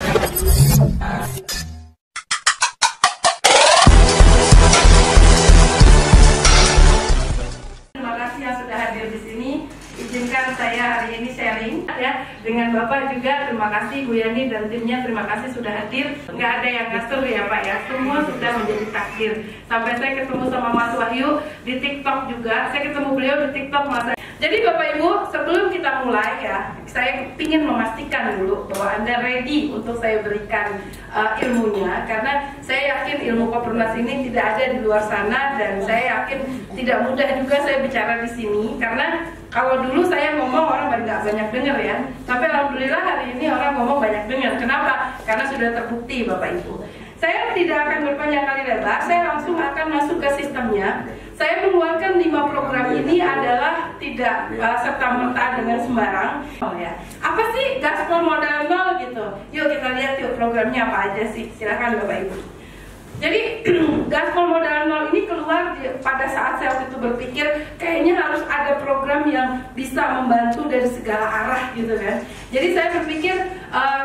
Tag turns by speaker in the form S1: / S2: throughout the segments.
S1: Terima kasih yang sudah hadir di sini. Izinkan saya hari ini sharing ya dengan Bapak juga. Terima kasih Bu Yani dan timnya, terima kasih sudah hadir. Nggak ada yang ngatur ya Pak ya, semua sudah menjadi takdir. Sampai saya ketemu sama Mas Wahyu di TikTok juga, saya ketemu beliau di TikTok Mas. Jadi Bapak Ibu, sebelum kita mulai ya, saya ingin memastikan dulu bahwa Anda ready untuk saya berikan ilmunya, karena saya yakin ilmu Koppernas ini tidak ada di luar sana, dan saya yakin tidak mudah juga saya bicara di sini, karena kalau dulu saya ngomong orang nggak banyak dengar ya, tapi alhamdulillah hari ini orang ngomong banyak dengar. Kenapa? Karena sudah terbukti Bapak Ibu. Saya tidak akan berpanjang kali lebar, saya langsung akan masuk ke sistemnya. Saya mengeluarkan 5 program ini adalah tidak serta-merta dengan sembarang. Oh ya, apa sih gaspol modal nol gitu? Yuk kita lihat yuk programnya apa aja sih. Silakan Bapak Ibu. Jadi gaspol modal nol ini keluar pada saat saya waktu itu berpikir kayaknya harus ada program yang bisa membantu dari segala arah gitu kan. Jadi saya berpikir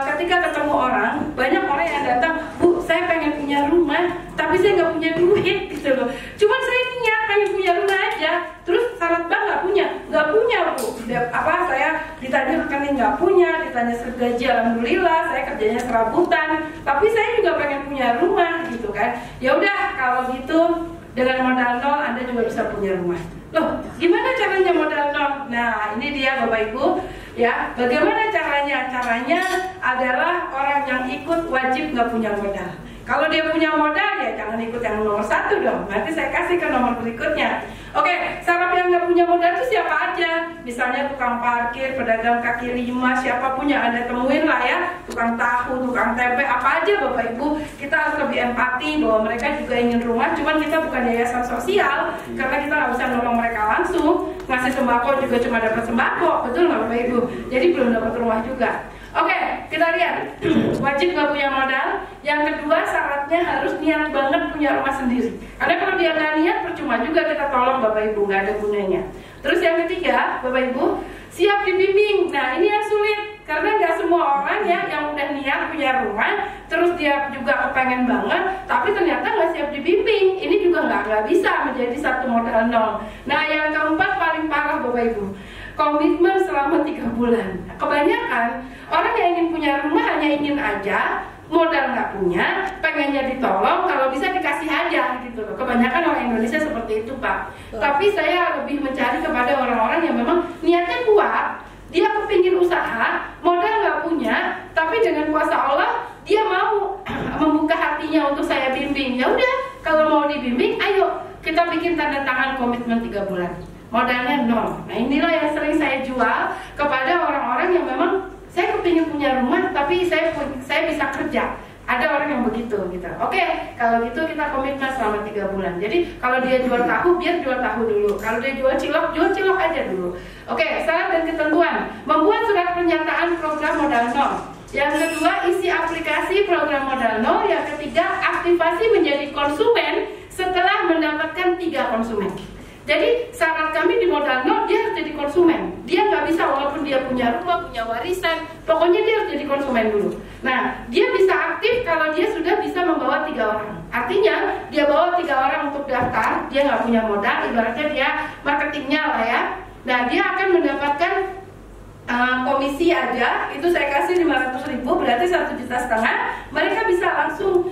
S1: ketika ketemu orang, banyak orang yang datang, Bu, saya pengen punya rumah, tapi saya nggak punya duit gitu loh. Cuman saya niat pengen punya rumah aja. Terus syarat bank nggak punya Bu. Saya ditanya rekening nggak punya, ditanya gaji alhamdulillah, saya kerjanya serabutan, tapi saya juga pengen punya rumah gitu kan. Ya udah kalau gitu dengan modal nol Anda juga bisa punya rumah. Loh, gimana caranya modal nol? Nah, ini dia Bapak Ibu ya. Bagaimana caranya? Caranya adalah orang yang ikut wajib nggak punya modal. Kalau dia punya modal ya jangan ikut yang nomor 1 dong. Nanti saya kasih ke nomor berikutnya. Oke, syarat yang nggak punya modal itu siapa aja? Misalnya tukang parkir, pedagang kaki lima, siapapun yang Anda temuin lah ya. Tukang tahu, tukang tempe, apa aja Bapak Ibu. Kita harus lebih empati bahwa mereka juga ingin rumah. Cuman kita bukan yayasan sosial, karena kita nggak bisa nolong mereka langsung. Ngasih sembako juga cuma dapat sembako, betul nggak Bapak Ibu? Jadi belum dapat rumah juga. Oke, kita lihat. Wajib nggak punya modal. Yang kedua, syaratnya harus niat banget punya rumah sendiri. Karena kalau dia nggak niat, percuma juga kita tolong Bapak Ibu, nggak ada gunanya. Terus yang ketiga, Bapak Ibu, siap dibimbing. Nah, ini yang sulit. Karena nggak semua orang ya yang udah niat punya rumah, terus dia juga kepengen banget, tapi ternyata nggak siap dibimbing. Ini juga nggak bisa menjadi satu modal nol. Nah, yang keempat paling parah Bapak Ibu, komitmen selama 3 bulan. Kebanyakan orang yang ingin punya rumah hanya ingin aja, modal nggak punya, pengennya ditolong, kalau bisa dikasih aja gitu loh. Kebanyakan orang Indonesia seperti itu Pak. Tapi saya lebih mencari kepada orang-orang yang memang niatnya kuat, dia kepingin usaha, modal nggak punya, tapi dengan kuasa Allah dia mau membuka hatinya untuk saya bimbing. Ya udah, kalau mau dibimbing, ayo kita bikin tanda tangan komitmen 3 bulan. Modalnya nol. Nah, inilah yang sering saya jual kepada orang-orang yang memang saya kepingin punya rumah, tapi saya bisa kerja. Ada orang yang begitu gitu. Oke, kalau gitu kita komitmen selama 3 bulan. Jadi kalau dia jual tahu, biar jual tahu dulu. Kalau dia jual cilok aja dulu. Oke, syarat dan ketentuan. Membuat surat pernyataan program modal nol. Yang kedua, isi aplikasi program modal nol. Yang ketiga, aktivasi menjadi konsumen setelah mendapatkan 3 konsumen. Jadi syarat kami di modal nol, dia harus jadi konsumen. Dia nggak bisa walaupun dia punya rumah, punya warisan, pokoknya dia harus jadi konsumen dulu. Nah, dia bisa aktif kalau dia sudah bisa membawa 3 orang. Artinya dia bawa 3 orang untuk daftar, dia nggak punya modal, ibaratnya dia marketingnya lah ya. Nah, dia akan mendapatkan komisi aja, itu saya kasih 500.000, berarti 1,5 juta. Mereka bisa langsung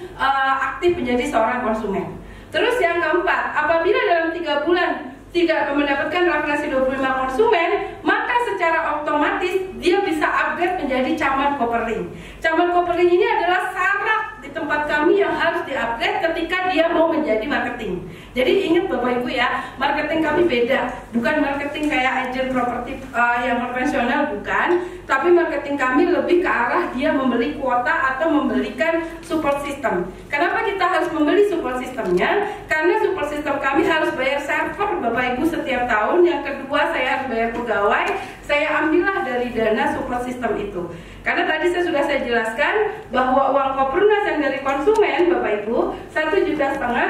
S1: aktif menjadi seorang konsumen. Terus yang keempat, apabila dalam 3 bulan tidak mendapatkan referensi 25 konsumen, maka secara otomatis dia bisa upgrade menjadi camat Kopperling. Camat Kopperling ini adalah syarat di tempat kami yang harus di-upgrade ketika dia mau menjadi marketing. Jadi ingat Bapak Ibu ya, marketing kami beda. Bukan marketing kayak agent properti yang konvensional, bukan. Tapi marketing kami lebih ke arah dia membeli kuota atau membelikan support system. Kenapa kita harus membeli support systemnya? Karena support system kami harus bayar server Bapak Ibu setiap tahun. Yang kedua, saya harus bayar pegawai. Saya ambillah dari dana support system itu. Karena tadi sudah saya jelaskan bahwa uang Koppernas yang dari konsumen Bapak Ibu 1,5 juta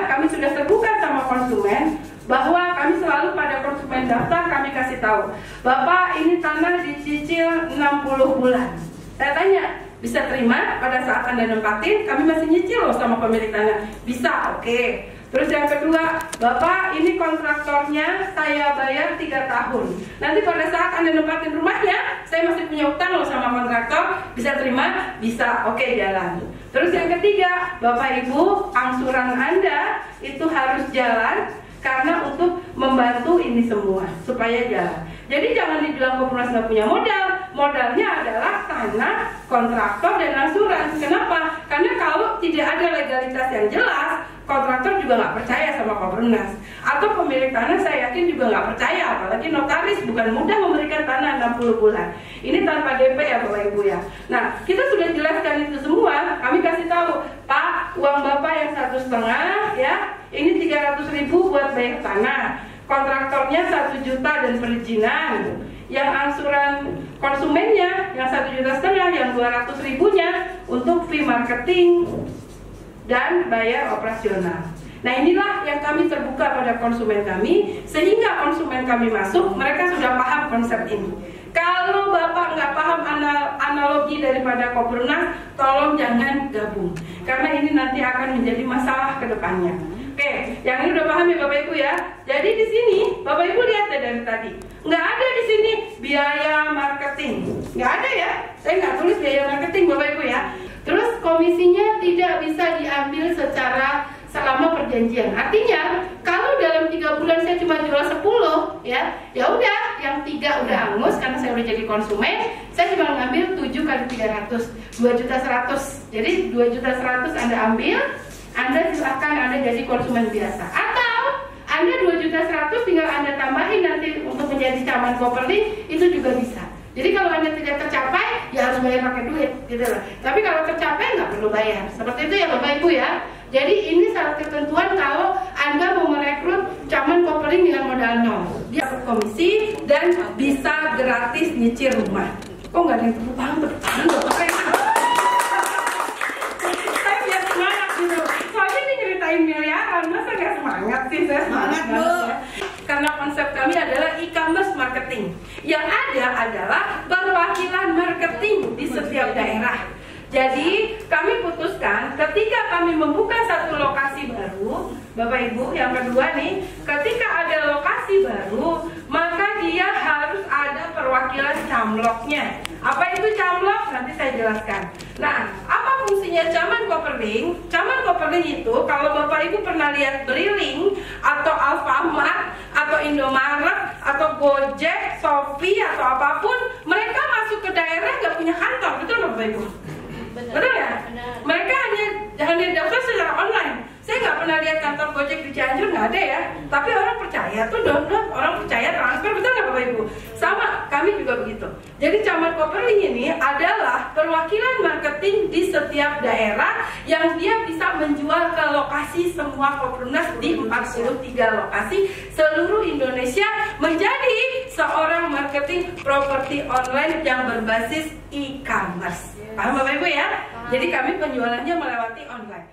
S1: kami sudah terbuka sama konsumen, bahwa kami selalu pada konsumen daftar kami kasih tahu, Bapak ini tanah dicicil 60 bulan. Saya tanya, Bisa terima pada saat Anda nempatin, kami masih nyicil loh sama pemilik tanah. Bisa, oke. Terus yang kedua, Bapak ini kontraktornya saya bayar 3 tahun. Nanti pada saat Anda nempatin rumahnya, saya masih punya utang loh sama kontraktor. Bisa terima? Bisa, oke, jalan. Terus yang ketiga, Bapak Ibu, angsuran Anda itu harus jalan karena untuk membantu ini semua supaya jalan. Jadi jangan dibilang Kopdarnas nggak punya modal. Modalnya adalah tanah, kontraktor, dan angsuran. Kenapa? Karena kalau tidak ada legalitas yang jelas, kontraktor juga nggak percaya sama Kopdarnas. Atau pemilik tanah saya yakin juga nggak percaya, apalagi notaris bukan mudah memberikan tanah 60 bulan. Ini tanpa DP ya Bapak Ibu ya. Nah, kita sudah jelaskan itu semua. Kami kasih tahu, Pak, uang Bapak yang 1,5 ya, ini 300.000 buat bayar tanah. Kontraktornya 1 juta dan perizinan. Yang angsuran konsumennya yang 1,5 juta, yang 200.000-nya untuk fee marketing dan bayar operasional. Nah, inilah yang kami terbuka pada konsumen kami, sehingga konsumen kami masuk, mereka sudah paham konsep ini. Kalau Bapak nggak paham analogi daripada Kopdarnas, tolong jangan gabung, karena ini nanti akan menjadi masalah ke depannya. Oke, yang ini udah paham ya Bapak Ibu ya. Jadi di sini Bapak Ibu lihat ya dari tadi, nggak ada di sini biaya marketing, nggak ada ya. Saya nggak tulis biaya marketing Bapak Ibu ya. Terus komisinya tidak bisa diambil secara selama perjanjian. Artinya kalau dalam 3 bulan saya cuma jual 10 ya udah, yang 3 udah hangus karena saya udah jadi konsumen, saya cuma ngambil 7 kali 300, 2.100.000. Jadi 2.100.000 Anda ambil, Anda silakan Anda jadi konsumen biasa. Atau Anda 2.100.000 tinggal Anda tambahin nanti untuk menjadi camat Kopperling, itu juga bisa. Jadi kalau Anda tidak tercapai, ya harus bayar pakai duit gitu loh. Tapi kalau tercapai nggak perlu bayar. Seperti itu ya Bapak Ibu ya. Jadi ini salah ketentuan kalau Anda mau merekrut camat Kopperling dengan modal 0. Dia berkomisi dan bisa gratis nyicil rumah. Kok nggak ada yang tepuk tangan Bapak Ibu? Saya biar semangat gitu. Soalnya ini nyeritain miliaran, masa nggak semangat sih? Saya semangat Bu. Karena konsep kami adalah e-commerce marketing. Yang ada adalah perwakilan marketing di setiap daerah. Jadi kami putuskan ketika kami membuka satu lokasi baru, Bapak Ibu, yang kedua nih, ketika ada lokasi baru, maka dia harus ada perwakilan camloknya. Apa itu camlok? Nanti saya jelaskan. Nah, apa fungsinya camat Kopperling? Camat Kopperling itu, kalau Bapak Ibu pernah lihat Briling atau Alfamart atau Indomaret atau Gojek, Shopee atau apapun, mereka masuk ke daerah nggak punya kantor, betul Bapak Ibu? Betul ya? Benar. Mereka hanya daftar secara online. Saya nggak pernah lihat kantor Gojek di Cianjur, nggak ada ya. Tapi orang percaya tuh download, orang percaya transfer, betul nggak Bapak Ibu? Sama, kami juga begitu. Jadi camat Kopperling ini adalah perwakilan marketing di setiap daerah yang dia bisa menjual ke lokasi semua Kopdarnas di 43 lokasi seluruh Indonesia, menjadi seorang marketing properti online yang berbasis e-commerce. Paham Bapak Ibu ya? Jadi kami penjualannya melewati online.